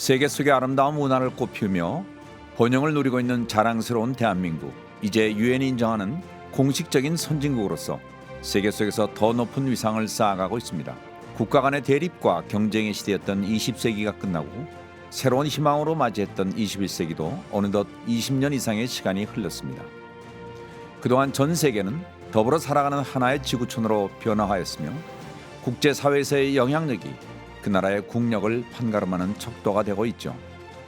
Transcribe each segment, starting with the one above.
세계 속의 아름다운 문화를 꽃피우며 번영을 누리고 있는 자랑스러운 대한민국. 이제 유엔이 인정하는 공식적인 선진국으로서 세계 속에서 더 높은 위상을 쌓아가고 있습니다. 국가 간의 대립과 경쟁의 시대였던 20세기가 끝나고 새로운 희망으로 맞이했던 21세기도 어느덧 20년 이상의 시간이 흘렀습니다. 그동안 전 세계는 더불어 살아가는 하나의 지구촌으로 변화하였으며 국제사회에서의 영향력이 그 나라의 국력을 판가름하는 척도가 되고 있죠.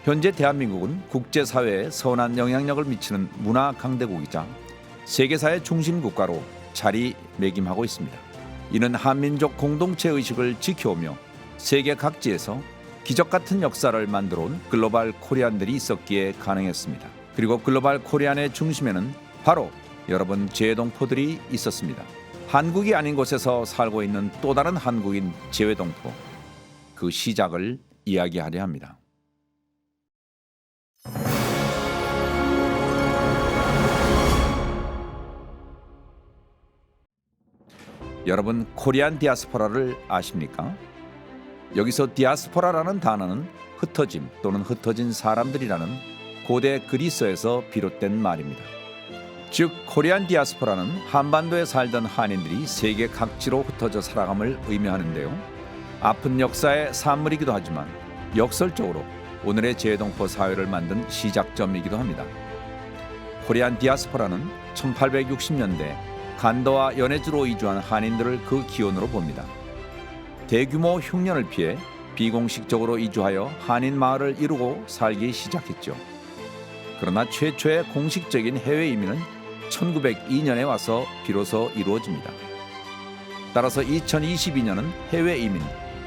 현재 대한민국은 국제사회에 선한 영향력을 미치는 문화 강대국이자 세계사의 중심 국가로 자리매김하고 있습니다. 이는 한민족 공동체 의식을 지켜오며 세계 각지에서 기적 같은 역사를 만들어온 글로벌 코리안들이 있었기에 가능했습니다. 그리고 글로벌 코리안의 중심에는 바로 여러분 재외동포들이 있었습니다. 한국이 아닌 곳에서 살고 있는 또 다른 한국인 재외동포, 그 시작을 이야기하려 합니다. 여러분 코리안 디아스포라를 아십니까? 여기서 디아스포라라는 단어는 흩어짐 또는 흩어진 사람들이라는 고대 그리스어에서 비롯된 말입니다. 즉 코리안 디아스포라는 한반도에 살던 한인들이 세계 각지로 흩어져 살아감을 의미하는데요. 아픈 역사의 산물이기도 하지만 역설적으로 오늘의 재외동포 사회를 만든 시작점이기도 합니다. 코리안 디아스포라는 1860년대 간도와 연해주로 이주한 한인들을 그 기원으로 봅니다. 대규모 흉년을 피해 비공식적으로 이주하여 한인 마을을 이루고 살기 시작했죠. 그러나 최초의 공식적인 해외 이민은 1902년에 와서 비로소 이루어집니다. 따라서 2022년은 해외 이민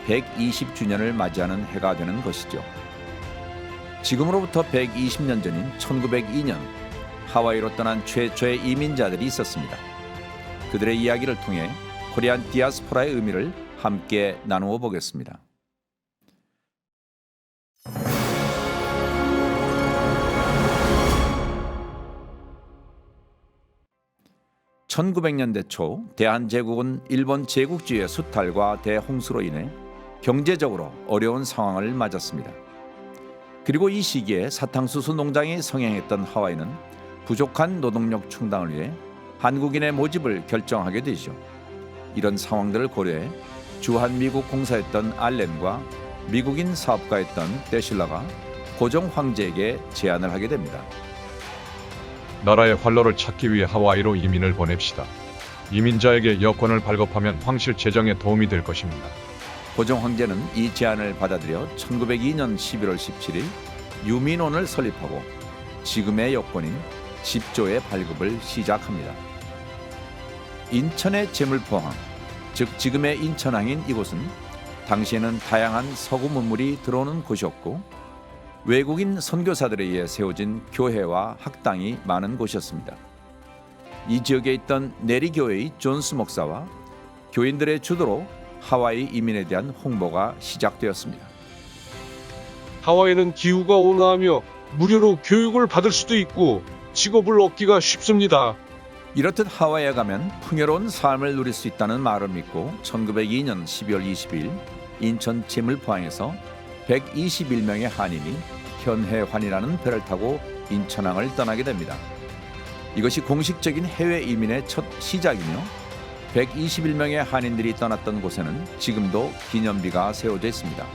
120주년을 맞이하는 해가 되는 것이죠. 지금으로부터 120년 전인 1902년 하와이로 떠난 최초의 이민자들이 있었습니다. 그들의 이야기를 통해 코리안 디아스포라의 의미를 함께 나누어 보겠습니다. (1900년대) 초 대한제국은 일본 제국주의의 수탈과 대홍수로 인해 경제적으로 어려운 상황을 맞았습니다. 그리고 이 시기에 사탕수수 농장이 성행했던 하와이는 부족한 노동력 충당을 위해 한국인의 모집을 결정하게 되죠. 이런 상황들을 고려해 주한미국 공사였던 알렌과 미국인 사업가였던 데실러가 고종 황제에게 제안을 하게 됩니다. 나라의 활로를 찾기 위해 하와이로 이민을 보냅시다. 이민자에게 여권을 발급하면 황실 재정에 도움이 될 것입니다. 고종 황제는 이 제안을 받아들여 1902년 11월 17일 유민원을 설립하고 지금의 여권인 집조의 발급을 시작합니다. 인천의 제물포항, 즉 지금의 인천항인 이곳은 당시에는 다양한 서구 문물이 들어오는 곳이었고 외국인 선교사들에 의해 세워진 교회와 학당이 많은 곳이었습니다. 이 지역에 있던 내리교회의 존스 목사와 교인들의 주도로 하와이 이민에 대한 홍보가 시작되었습니다. 하와이는 기후가 온화하며 무료로 교육을 받을 수도 있고 직업을 얻기가 쉽습니다. 이렇듯 하와이에 가면 풍요로운 삶을 누릴 수 있다는 말을 믿고 1902년 12월 20일 인천 제물포항에서 121명의 한인이 현해환이라는 배를 타고 인천항을 떠나게 됩니다. 이것이 공식적인 해외 이민의 첫 시작이며 121명의 한인들이 떠났던 곳에는 지금도 기념비가 세워져 있습니다.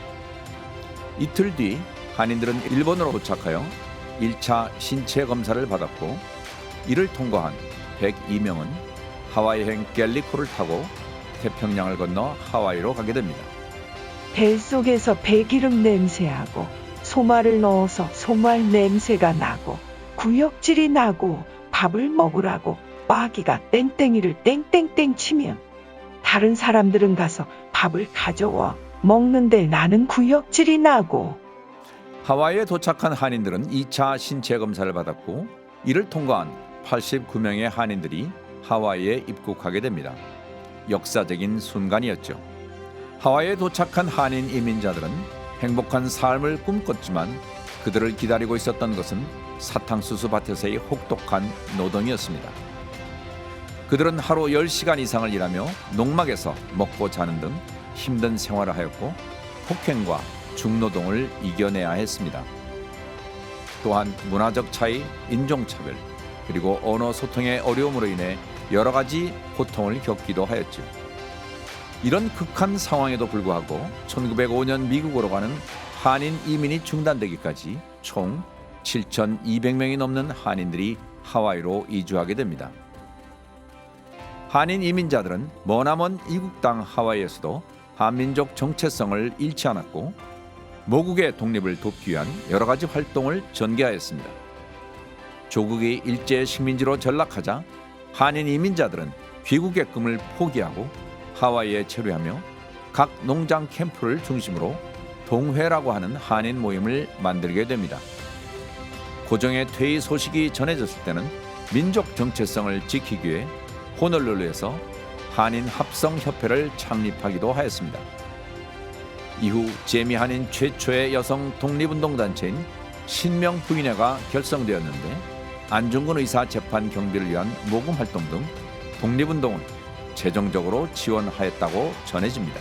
이틀 뒤 한인들은 일본으로 도착하여 1차 신체 검사를 받았고 이를 통과한 102명은 하와이행 갤리코를 타고 태평양을 건너 하와이로 가게 됩니다. 뱃속에서 배기름 냄새하고 소말을 넣어서 소말 냄새가 나고 구역질이 나고 밥을 먹으라고 꽈기가 땡땡이를 땡땡땡 치면 다른 사람들은 가서 밥을 가져와 먹는데 나는 구역질이 나고. 하와이에 도착한 한인들은 2차 신체 검사를 받았고 이를 통과한 89명의 한인들이 하와이에 입국하게 됩니다. 역사적인 순간이었죠. 하와이에 도착한 한인 이민자들은 행복한 삶을 꿈꿨지만 그들을 기다리고 있었던 것은 사탕수수 밭에서의 혹독한 노동이었습니다. 그들은 하루 10시간 이상을 일하며 농막에서 먹고 자는 등 힘든 생활을 하였고 폭행과 중노동을 이겨내야 했습니다. 또한 문화적 차이, 인종차별, 그리고 언어 소통의 어려움으로 인해 여러 가지 고통을 겪기도 하였죠. 이런 극한 상황에도 불구하고 1905년 미국으로 가는 한인 이민이 중단되기까지 총 7,200명이 넘는 한인들이 하와이로 이주하게 됩니다. 한인 이민자들은 머나먼 이국 땅 하와이에서도 한민족 정체성을 잃지 않았고 모국의 독립을 돕기 위한 여러 가지 활동을 전개하였습니다. 조국이 일제 식민지로 전락하자 한인 이민자들은 귀국의 꿈을 포기하고 하와이에 체류하며 각 농장 캠프를 중심으로 동회라고 하는 한인 모임을 만들게 됩니다. 고종의 퇴위 소식이 전해졌을 때는 민족 정체성을 지키기 위해 호놀룰루에서 한인 합성협회를 창립하기도 하였습니다. 이후 재미 한인 최초의 여성 독립운동단체인 신명부인회가 결성되었는데 안중근 의사 재판 경비를 위한 모금 활동 등 독립운동은 재정적으로 지원하였다고 전해집니다.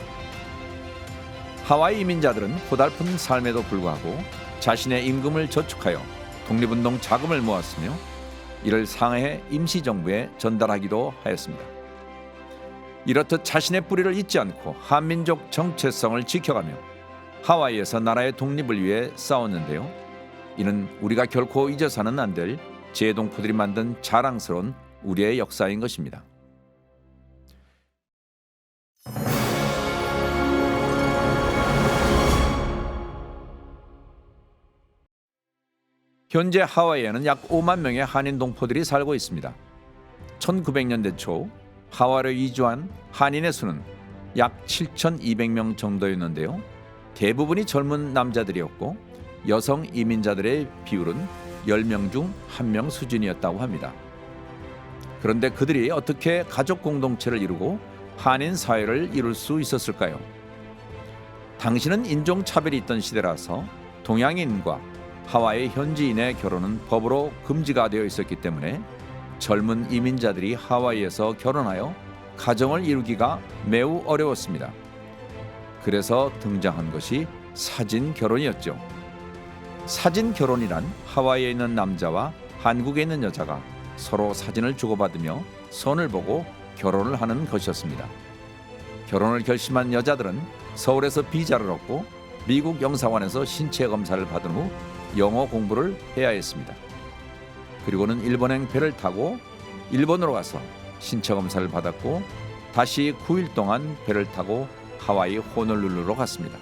하와이 이민자들은 고달픈 삶에도 불구하고 자신의 임금을 저축하여 독립운동 자금을 모았으며 이를 상해 임시정부에 전달하기도 하였습니다. 이렇듯 자신의 뿌리를 잊지 않고 한민족 정체성을 지켜가며 하와이에서 나라의 독립을 위해 싸웠는데요. 이는 우리가 결코 잊어서는 안 될 제동포들이 만든 자랑스러운 우리의 역사인 것입니다. 현재 하와이에는 약 5만 명의 한인 동포들이 살고 있습니다. 1900년대 초 하와이로 이주한 한인의 수는 약 7,200명 정도였는데요. 대부분이 젊은 남자들이었고 여성 이민자들의 비율은 10명 중 1명 수준이었다고 합니다. 그런데 그들이 어떻게 가족 공동체를 이루고 한인 사회를 이룰 수 있었을까요? 당시는 인종차별이 있던 시대라서 동양인과 하와이 현지인의 결혼은 법으로 금지가 되어 있었기 때문에 젊은 이민자들이 하와이에서 결혼하여 가정을 이루기가 매우 어려웠습니다. 그래서 등장한 것이 사진 결혼이었죠. 사진 결혼이란 하와이에 있는 남자와 한국에 있는 여자가 서로 사진을 주고받으며 선을 보고 결혼을 하는 것이었습니다. 결혼을 결심한 여자들은 서울에서 비자를 얻고 미국 영사관에서 신체 검사를 받은 후 영어 공부를 해야 했습니다. 그리고는 일본행 배를 타고 일본으로 가서 신체 검사를 받았고 다시 9일 동안 배를 타고 하와이 호놀룰루로 갔습니다.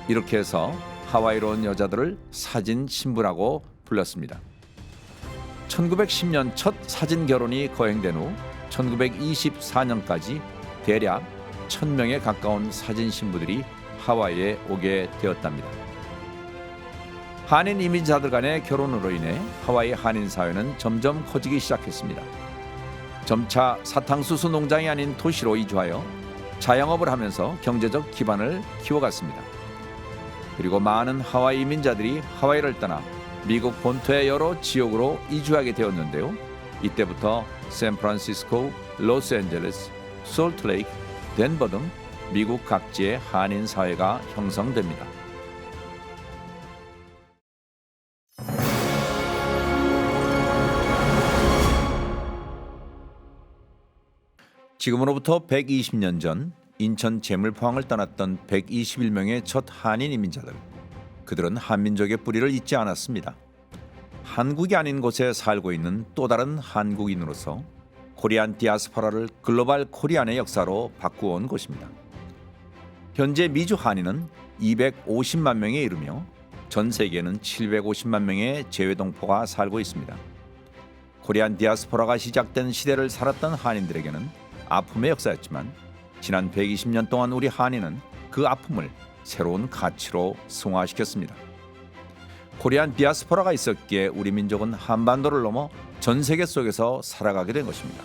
이렇게 해서 하와이로 온 여자들을 사진 신부라고 불렀습니다. 1910년 첫 사진 결혼이 거행된 후 1924년까지 대략 1,000명에 가까운 사진 신부들이 하와이에 오게 되었답니다. 한인 이민자들 간의 결혼으로 인해 하와이 한인 사회는 점점 커지기 시작했습니다. 점차 사탕수수 농장이 아닌 도시로 이주하여 자영업을 하면서 경제적 기반을 키워갔습니다. 그리고 많은 하와이 이민자들이 하와이를 떠나 미국 본토의 여러 지역으로 이주하게 되었는데요. 이때부터 샌프란시스코, 로스앤젤레스, 솔트레이크, 덴버 등 미국 각지의 한인 사회가 형성됩니다. 지금으로부터 120년 전 인천 제물포항을 떠났던 121명의 첫 한인 이민자들. 그들은 한민족의 뿌리를 잊지 않았습니다. 한국이 아닌 곳에 살고 있는 또 다른 한국인으로서 코리안 디아스포라를 글로벌 코리안의 역사로 바꾸어온 것입니다. 현재 미주 한인은 250만 명에 이르며 전 세계에는 750만 명의 재외동포가 살고 있습니다. 코리안 디아스포라가 시작된 시대를 살았던 한인들에게는 아픔의 역사였지만 지난 120년 동안 우리 한인은 그 아픔을 새로운 가치로 승화시켰습니다. 코리안 디아스포라가 있었기에 우리 민족은 한반도를 넘어 전 세계 속에서 살아가게 된 것입니다.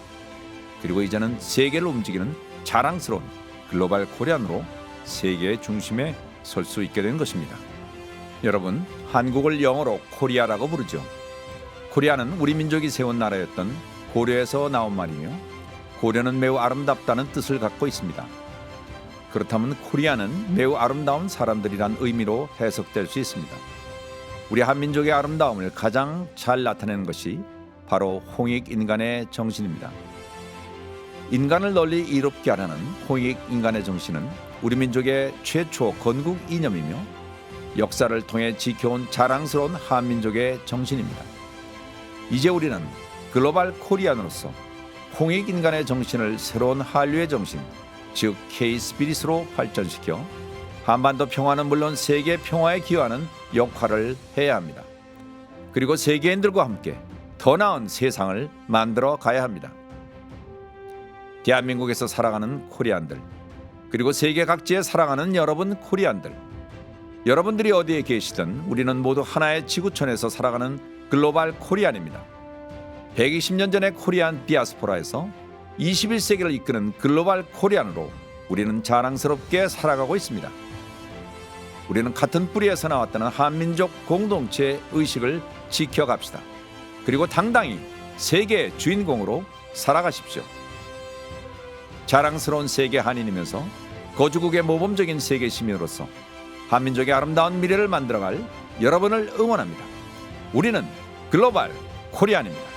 그리고 이제는 세계를 움직이는 자랑스러운 글로벌 코리안으로 세계의 중심에 설 수 있게 된 것입니다. 여러분, 한국을 영어로 코리아라고 부르죠. 코리아는 우리 민족이 세운 나라였던 고려에서 나온 말이며 고려는 매우 아름답다는 뜻을 갖고 있습니다. 그렇다면 코리아는 매우 아름다운 사람들이란 의미로 해석될 수 있습니다. 우리 한민족의 아름다움을 가장 잘 나타내는 것이 바로 홍익인간의 정신입니다. 인간을 널리 이롭게 하려는 홍익인간의 정신은 우리 민족의 최초 건국 이념이며 역사를 통해 지켜온 자랑스러운 한민족의 정신입니다. 이제 우리는 글로벌 코리안으로서 홍익인간의 정신을 새로운 한류의 정신, 즉 K-스피릿으로 발전시켜 한반도 평화는 물론 세계 평화에 기여하는 역할을 해야 합니다. 그리고 세계인들과 함께 더 나은 세상을 만들어 가야 합니다. 대한민국에서 살아가는 코리안들, 그리고 세계 각지에 살아가는 여러분 코리안들, 여러분들이 어디에 계시든 우리는 모두 하나의 지구촌에서 살아가는 글로벌 코리안입니다. 120년 전의 코리안 디아스포라에서 21세기를 이끄는 글로벌 코리안으로 우리는 자랑스럽게 살아가고 있습니다. 우리는 같은 뿌리에서 나왔다는 한민족 공동체 의식을 지켜갑시다. 그리고 당당히 세계의 주인공으로 살아가십시오. 자랑스러운 세계 한인이면서 거주국의 모범적인 세계 시민으로서 한민족의 아름다운 미래를 만들어갈 여러분을 응원합니다. 우리는 글로벌 코리안입니다.